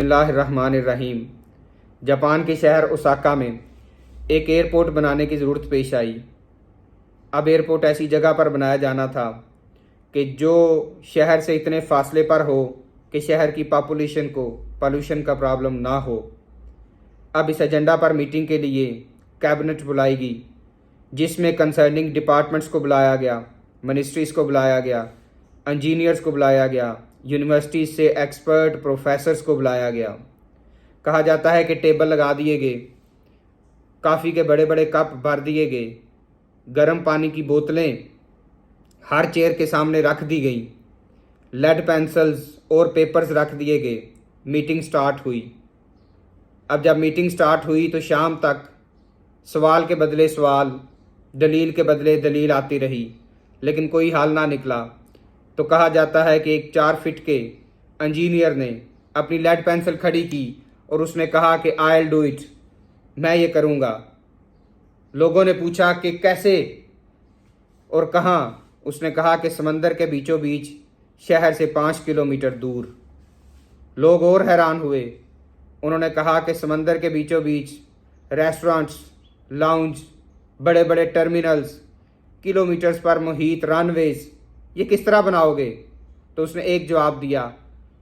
بسم اللہ الرحمن الرحیم۔ جاپان کے شہر اوساکا میں ایک ایئرپورٹ بنانے کی ضرورت پیش آئی۔ اب ایئرپورٹ ایسی جگہ پر بنایا جانا تھا کہ جو شہر سے اتنے فاصلے پر ہو کہ شہر کی پاپولیشن کو پالوشن کا پرابلم نہ ہو۔ اب اس ایجنڈا پر میٹنگ کے لیے کیبنٹ بلائی گئی، جس میں کنسرننگ ڈپارٹمنٹس کو بلایا گیا، منسٹریز کو بلایا گیا، انجینئرز کو بلایا گیا، یونیورسٹیز سے ایکسپرٹ پروفیسرز کو بلایا گیا۔ کہا جاتا ہے کہ ٹیبل لگا دیے گئے، کافی کے بڑے بڑے کپ بھر دیے گئے، گرم پانی کی بوتلیں ہر چیئر کے سامنے رکھ دی گئیں، لیڈ پینسلز اور پیپرز رکھ دیے گئے۔ میٹنگ سٹارٹ ہوئی۔ اب جب میٹنگ سٹارٹ ہوئی تو شام تک سوال کے بدلے سوال، دلیل کے بدلے دلیل آتی رہی، لیکن کوئی حل نہ نکلا۔ تو کہا جاتا ہے کہ ایک 4 فٹ کے انجینئر نے اپنی لیڈ پینسل کھڑی کی اور اس نے کہا کہ I'll do it، میں یہ کروں گا۔ لوگوں نے پوچھا کہ کیسے اور کہاں؟ اس نے کہا کہ سمندر کے بیچوں بیچ، شہر سے 5 کلومیٹر دور۔ لوگ اور حیران ہوئے۔ انہوں نے کہا کہ سمندر کے بیچوں بیچ ریسٹورانٹس، لاؤنج، بڑے بڑے ٹرمینلز، کلومیٹرز پر محیط رن ویز، یہ کس طرح بناؤ گے؟ تو اس نے ایک جواب دیا۔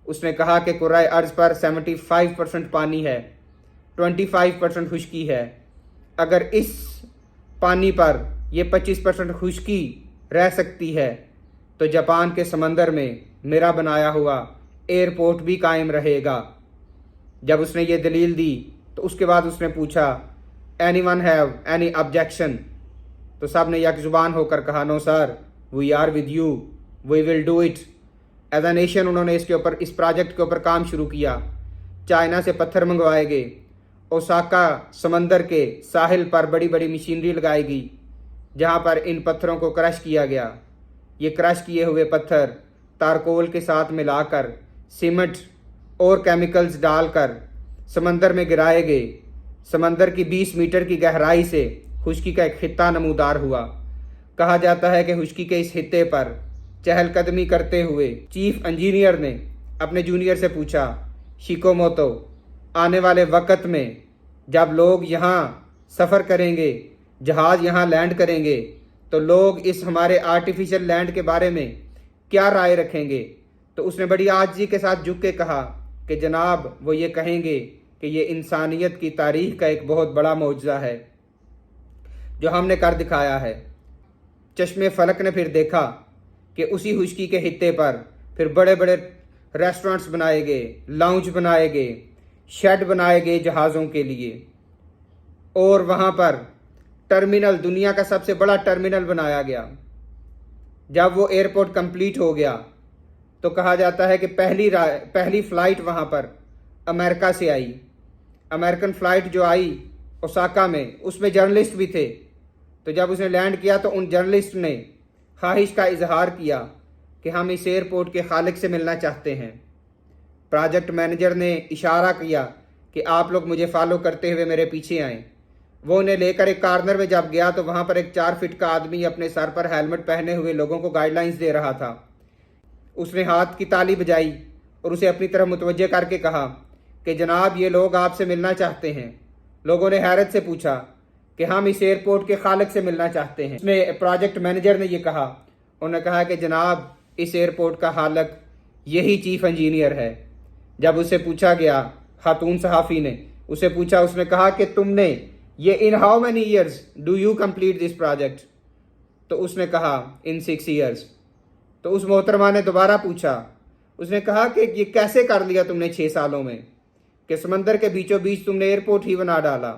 اس نے کہا کہ کرۂ ارض پر 75% پانی ہے، 25% خشکی ہے۔ اگر اس پانی پر یہ 25% خشکی رہ سکتی ہے تو جاپان کے سمندر میں میرا بنایا ہوا ایئرپورٹ بھی قائم رہے گا۔ جب اس نے یہ دلیل دی تو اس کے بعد اس نے پوچھا anyone have any objection؟ تو سب نے یک زبان ہو کر کہا no sir، we are with you، we will do it۔ As a nation انہوں نے اس پروجیکٹ کے اوپر کام شروع کیا۔ چائنا سے پتھر منگوائے گئے، اوساکا سمندر کے ساحل پر بڑی بڑی مشینری لگائی گئی، جہاں پر ان پتھروں کو کرش کیا گیا۔ یہ کرش کیے ہوئے پتھر تارکول کے ساتھ ملا کر، سیمنٹ اور کیمیکلز ڈال کر سمندر میں گرائے گئے۔ سمندر کی 20 میٹر کی گہرائی سے خشکی کا ایک خطہ نمودار ہوا۔ کہا جاتا ہے کہ خشکی کے اس خطے پر چہل قدمی کرتے ہوئے چیف انجینئر نے اپنے جونیئر سے پوچھا شیکوموتو، آنے والے وقت میں جب لوگ یہاں سفر کریں گے، جہاز یہاں لینڈ کریں گے، تو لوگ اس ہمارے آرٹیفیشل لینڈ کے بارے میں کیا رائے رکھیں گے؟ تو اس نے بڑی عاجزی کے ساتھ جھک کے کہا کہ جناب وہ یہ کہیں گے کہ یہ انسانیت کی تاریخ کا ایک بہت بڑا معجزہ ہے جو ہم نے کر دکھایا ہے۔ چشمے فلک نے پھر دیکھا کہ اسی خشکی کے خطے پر پھر بڑے بڑے ریسٹورانٹس بنائے گئے، لاؤنج بنائے گئے، شیڈ بنائے گئے جہازوں کے لیے، اور وہاں پر ٹرمینل، دنیا کا سب سے بڑا ٹرمینل بنایا گیا۔ جب وہ ایئرپورٹ کمپلیٹ ہو گیا تو کہا جاتا ہے کہ پہلی فلائٹ وہاں پر امریکہ سے آئی۔ امریکن فلائٹ جو آئی اوساکا میں، اس میں جرنلسٹ بھی تھے۔ تو جب اس نے لینڈ کیا تو ان جرنلسٹ نے خواہش کا اظہار کیا کہ ہم اس ایئرپورٹ کے خالق سے ملنا چاہتے ہیں۔ پروجیکٹ مینیجر نے اشارہ کیا کہ آپ لوگ مجھے فالو کرتے ہوئے میرے پیچھے آئیں۔ وہ انہیں لے کر ایک کارنر میں جب گیا تو وہاں پر ایک 4 فٹ کا آدمی اپنے سر پر ہیلمٹ پہنے ہوئے لوگوں کو گائیڈ لائنز دے رہا تھا۔ اس نے ہاتھ کی تالی بجائی اور اسے اپنی طرف متوجہ کر کے کہا کہ جناب یہ لوگ آپ سے ملنا چاہتے ہیں۔ لوگوں نے حیرت سے پوچھا کہ ہم اس ایئرپورٹ کے خالق سے ملنا چاہتے ہیں۔ اس نے پروجیکٹ مینیجر نے یہ کہا، انہوں نے کہا کہ جناب اس ایئرپورٹ کا خالق یہی چیف انجینئر ہے۔ جب اسے پوچھا گیا، خاتون صحافی نے اسے پوچھا، اس نے کہا کہ تم نے یہ in how many years do you complete this project؟ تو اس نے کہا in 6 years۔ تو اس محترمہ نے دوبارہ پوچھا، اس نے کہا کہ یہ کیسے کر لیا تم نے 6 سالوں میں کہ سمندر کے بیچوں بیچ تم نے ایئرپورٹ ہی بنا ڈالا؟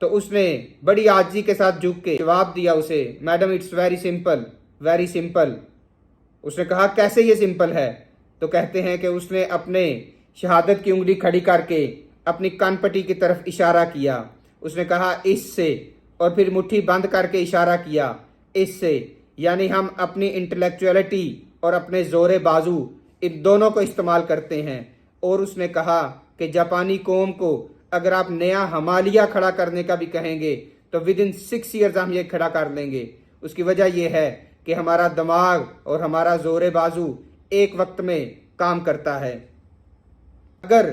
تو اس نے بڑی عاجزی کے ساتھ جھک کے جواب دیا اسے، madam it's very simple, very simple. اس نے کہا کیسے یہ سمپل ہے؟ تو کہتے ہیں کہ اس نے اپنے شہادت کی انگلی کھڑی کر کے اپنی کان پٹی کی طرف اشارہ کیا۔ اس نے کہا اس سے، اور پھر مٹھی بند کر کے اشارہ کیا اس سے، یعنی ہم اپنی انٹلیکچولیٹی اور اپنے زور بازو ان دونوں کو استعمال کرتے ہیں۔ اور اس نے کہا کہ جاپانی قوم کو اگر آپ نیا ہمالیہ کھڑا کرنے کا بھی کہیں گے تو ودن 6 ایئرز ہم یہ کھڑا کر لیں گے۔ اس کی وجہ یہ ہے کہ ہمارا دماغ اور ہمارا زور بازو ایک وقت میں کام کرتا ہے۔ اگر